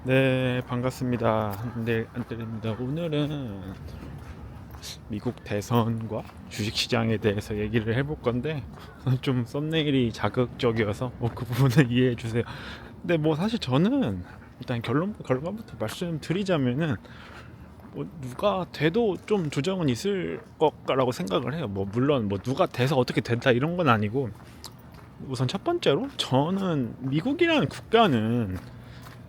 네, 반갑습니다. 네, 안드레입니다. 오늘은 미국 대선과 주식시장에 대해서 얘기를 해볼 건데 좀 썸네일이 자극적이어서 그 부분을 이해해 주세요. 근데 사실 저는 일단 결론부터 말씀드리자면은 누가 돼도 좀 조정은 있을 거라고 생각을 해요. 물론 누가 돼서 어떻게 된다 이런 건 아니고, 우선 첫 번째로 저는 미국이라는 국가는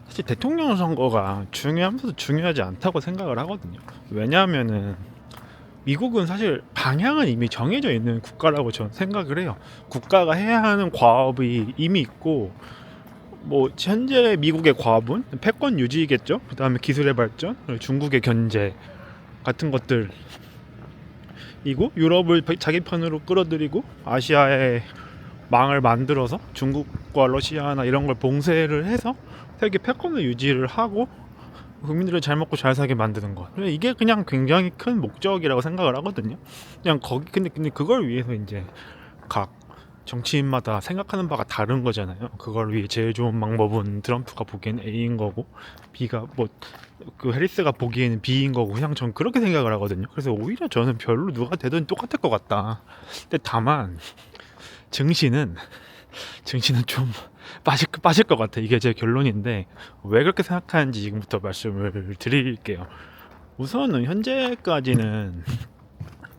사실 대통령 선거가 중요하면서도 중요하지 않다고 생각을 하거든요. 왜냐하면은 미국은 사실 방향은 이미 정해져 있는 국가라고 저는 생각을 해요. 국가가 해야 하는 과업이 이미 있고, 현재 미국의 과업은 패권 유지겠죠. 그 다음에 기술의 발전, 그리고 중국의 견제 같은 것들이고, 유럽을 자기 편으로 끌어들이고 아시아의 망을 만들어서 중국과 러시아나 이런 걸 봉쇄를 해서 세계 패권을 유지를 하고 국민들을 잘 먹고 잘 살게 만드는 것. 이게 그냥 굉장히 큰 목적이라고 생각을 하거든요. 그냥 거기 근데 그걸 위해서 이제 각 정치인마다 생각하는 바가 다른 거잖아요. 그걸 위해 제일 좋은 방법은 트럼프가 보기엔 A인 거고, B가 그 해리스가 보기에는 B인 거고, 그냥 전 그렇게 생각을 하거든요. 그래서 오히려 저는 별로 누가 되든 똑같을 것 같다. 근데 다만 증시는 좀 빠질 것 같아. 이게 제 결론인데, 왜 그렇게 생각하는지 지금부터 말씀을 드릴게요. 우선은 현재까지는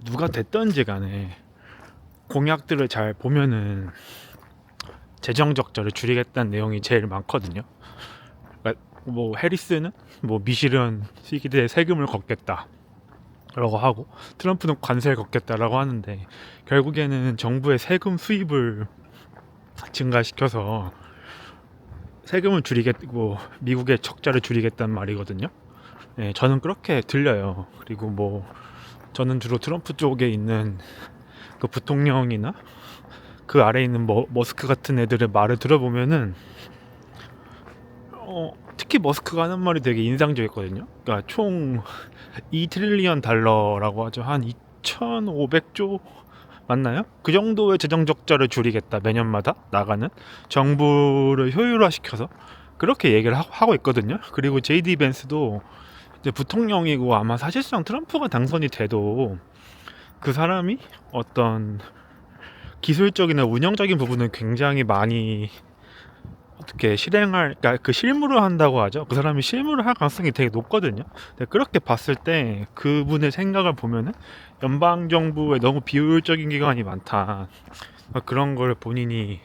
누가 됐던지 간에 공약들을 잘 보면은 재정 적자를 줄이겠다는 내용이 제일 많거든요. 그러니까 해리스는 미실현 시기대에 세금을 걷겠다 라고 하고, 트럼프는 관세를 걷겠다라고 하는데, 결국에는 정부의 세금 수입을 증가시켜서 세금을 줄이겠고 미국의 적자를 줄이겠다는 말이거든요. 네, 저는 그렇게 들려요. 그리고 저는 주로 트럼프 쪽에 있는 그 부통령이나 그 아래에 있는 머스크 같은 애들의 말을 들어보면은 특히 머스크가 하는 말이 되게 인상적이었거든요. 그러니까 총 2트릴리언 달러라고 하죠. 한 2,500조 맞나요? 그 정도의 재정 적자를 줄이겠다, 매년마다 나가는 정부를 효율화시켜서, 그렇게 얘기를 하고 있거든요. 그리고 JD 벤스도 이제 부통령이고, 아마 사실상 트럼프가 당선이 돼도 그 사람이 어떤 기술적이나 운영적인 부분은 굉장히 많이 어떻게 그러니까 그 실무를 한다고 하죠. 그 사람이 실무를 할 가능성이 되게 높거든요. 근데 그렇게 봤을 때 그분의 생각을 보면은 연방 정부에 너무 비효율적인 기관이 많다. 그런 걸 본인이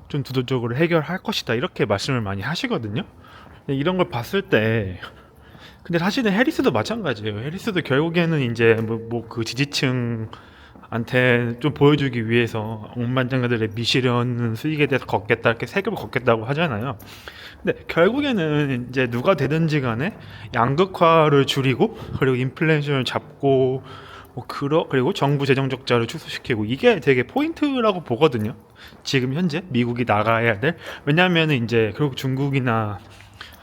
좀 두도적으로 해결할 것이다, 이렇게 말씀을 많이 하시거든요. 근데 이런 걸 봤을 때, 근데 사실은 해리스도 마찬가지예요. 해리스도 결국에는 이제 그 지지층한테 좀 보여주기 위해서 억만장자들의 미시련 수익에 대해서 걷겠다, 이렇게 세금을 걷겠다고 하잖아요. 근데 결국에는 이제 누가 되든지 간에 양극화를 줄이고, 그리고 인플레이션을 잡고, 그리고 정부 재정 적자를 축소시키고, 이게 되게 포인트라고 보거든요. 지금 현재 미국이 나가야 될. 왜냐하면 이제 결국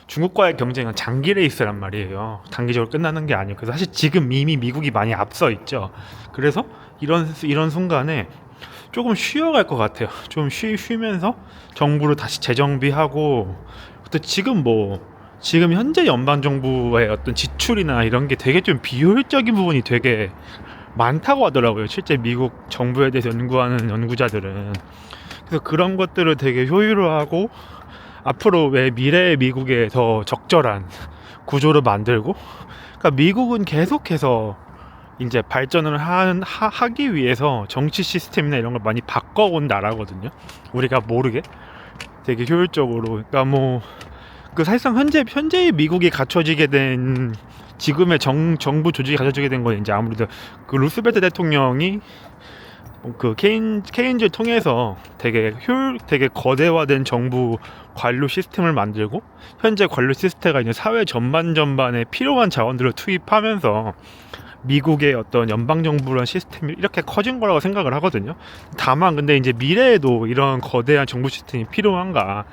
중국과의 경쟁은 장기 레이스란 말이에요. 단기적으로 끝나는 게 아니에요. 그래서 사실 지금 이미 미국이 많이 앞서 있죠. 그래서 이런 순간에 조금 쉬어갈 것 같아요. 좀 쉬면서 정부를 다시 재정비하고, 또 지금 현재 연방 정부의 어떤 지출이나 이런 게 되게 좀 비효율적인 부분이 되게 많다고 하더라고요. 실제 미국 정부에 대해서 연구하는 연구자들은. 그래서 그런 것들을 되게 효율화하고, 앞으로 왜 미래의 미국에 더 적절한 구조를 만들고, 그러니까 미국은 계속해서 이제 발전을 하기 위해서 정치 시스템이나 이런 걸 많이 바꿔온 나라거든요. 우리가 모르게 되게 효율적으로. 그러니까 사실상 현재의 미국이 갖춰지게 된, 지금의 정부 조직이 갖춰지게 된 건 이제 아무래도 그 루스벨트 대통령이 그 케인즈를 통해서 되게 거대화된 정부 관료 시스템을 만들고, 현재 관료 시스템가 이제 사회 전반에 필요한 자원들을 투입하면서 미국의 어떤 연방 정부라는 시스템이 이렇게 커진 거라고 생각을 하거든요. 다만 근데 이제 미래에도 이런 거대한 정부 시스템이 필요한가,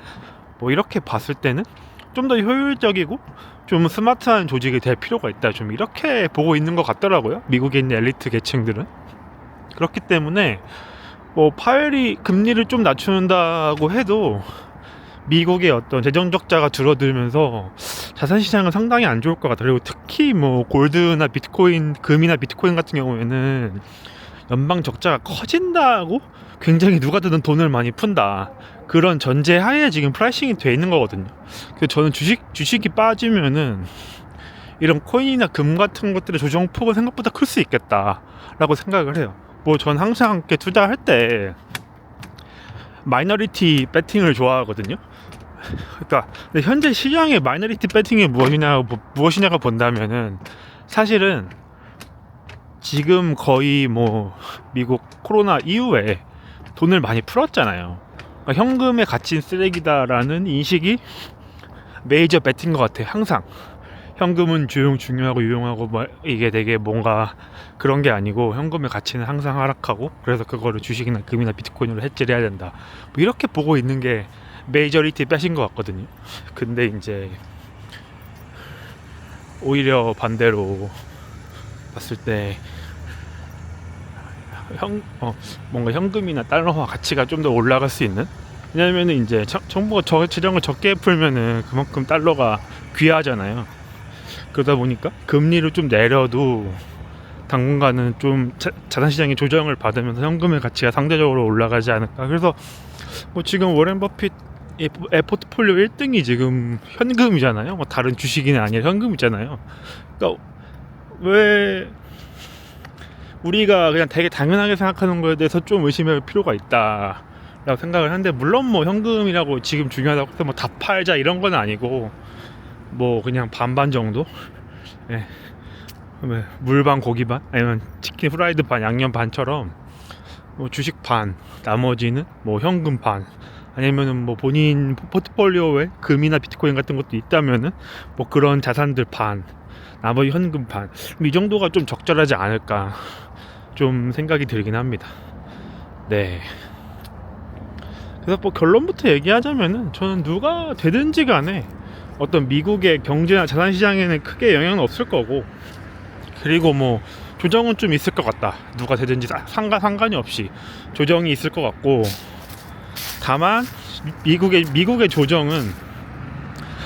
이렇게 봤을 때는 좀 더 효율적이고 좀 스마트한 조직이 될 필요가 있다, 좀 이렇게 보고 있는 것 같더라고요, 미국에 있는 엘리트 계층들은. 그렇기 때문에 파웰이 금리를 좀 낮춘다고 해도 미국의 어떤 재정 적자가 줄어들면서 자산 시장은 상당히 안 좋을 것 같아요. 그리고 특히 뭐 골드나 비트코인, 금이나 비트코인 같은 경우에는 연방 적자가 커진다고 굉장히 누가 든 돈을 많이 푼다, 그런 전제하에 지금 프라이싱이 돼 있는 거거든요. 그래서 저는 주식이 빠지면은 이런 코인이나 금 같은 것들의 조정폭은 생각보다 클 수 있겠다라고 생각을 해요. 뭐 전 항상 이렇게 투자할 때 마이너리티 배팅을 좋아하거든요. 그러니까 근데 현재 시장의 마이너리티 배팅이 무엇이냐가 본다면은 사실은 지금 거의 뭐 미국 코로나 이후에 돈을 많이 풀었잖아요. 그러니까 현금의 가치는 쓰레기다라는 인식이 메이저 배팅인 것 같아요. 항상 현금은 중요하고 유용하고 뭐 이게 되게 뭔가 그런 게 아니고 현금의 가치는 항상 하락하고, 그래서 그거를 주식이나 금이나 비트코인으로 해지를 해야 된다, 뭐 이렇게 보고 있는 게 메이저리티 빼신 것 같거든요. 근데 이제 오히려 반대로 봤을 때 뭔가 현금이나 달러화 가치가 좀 더 올라갈 수 있는, 왜냐면 이제 정부가 재정을 적게 풀면은 그만큼 달러가 귀하잖아요. 그러다 보니까 금리를 좀 내려도 당분간은 좀 자산시장이 조정을 받으면서 현금의 가치가 상대적으로 올라가지 않을까. 그래서 뭐 지금 워렌 버핏의 포트폴리오 1등이 지금 현금이잖아요. 뭐 다른 주식이 아니라 현금이잖아요. 그러니까 왜 우리가 그냥 되게 당연하게 생각하는 거에 대해서 좀 의심할 필요가 있다라고 생각을 하는데, 물론 뭐 현금이라고 지금 중요하다고 해서 뭐 다 팔자 이런 건 아니고 뭐 그냥 반반 정도, 예. 물반 고기 반, 아니면 치킨 프라이드 반, 양념 반처럼 뭐 주식 반, 나머지는 뭐 현금 반, 아니면은 뭐 본인 포트폴리오에 금이나 비트코인 같은 것도 있다면은 뭐 그런 자산들 반, 나머지 현금 반, 이 정도가 좀 적절하지 않을까 좀 생각이 들긴 합니다. 네. 그래서 뭐 결론부터 얘기하자면은 저는 누가 되든지 간에 어떤 미국의 경제나 자산시장에는 크게 영향은 없을 거고, 그리고 뭐 조정은 좀 있을 것 같다, 누가 되든지 상관이 없이 조정이 있을 것 같고, 다만 미국의 조정은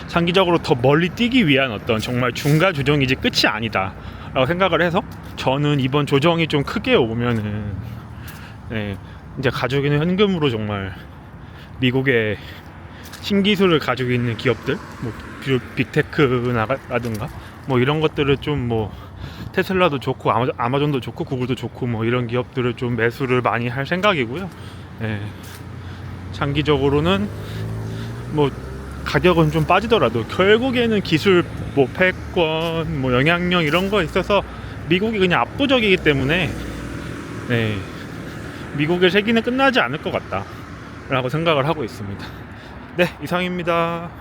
장기적으로 더 멀리 뛰기 위한 어떤 정말 중간 조정이지 끝이 아니다 라고 생각을 해서, 저는 이번 조정이 좀 크게 오면은 이제 가지고 있는 현금으로 정말 미국의 신기술을 가지고 있는 기업들, 뭐 빅테크라든가 뭐 이런 것들을 좀 뭐 테슬라도 좋고 아마존도 좋고 구글도 좋고 뭐 이런 기업들을 좀 매수를 많이 할 생각이고요. 장기적으로는 뭐 가격은 좀 빠지더라도 결국에는 기술, 뭐 패권, 뭐 영향력 이런 거 있어서 미국이 그냥 압도적이기 때문에 미국의 세기는 끝나지 않을 것 같다 라고 생각을 하고 있습니다. 네, 이상입니다.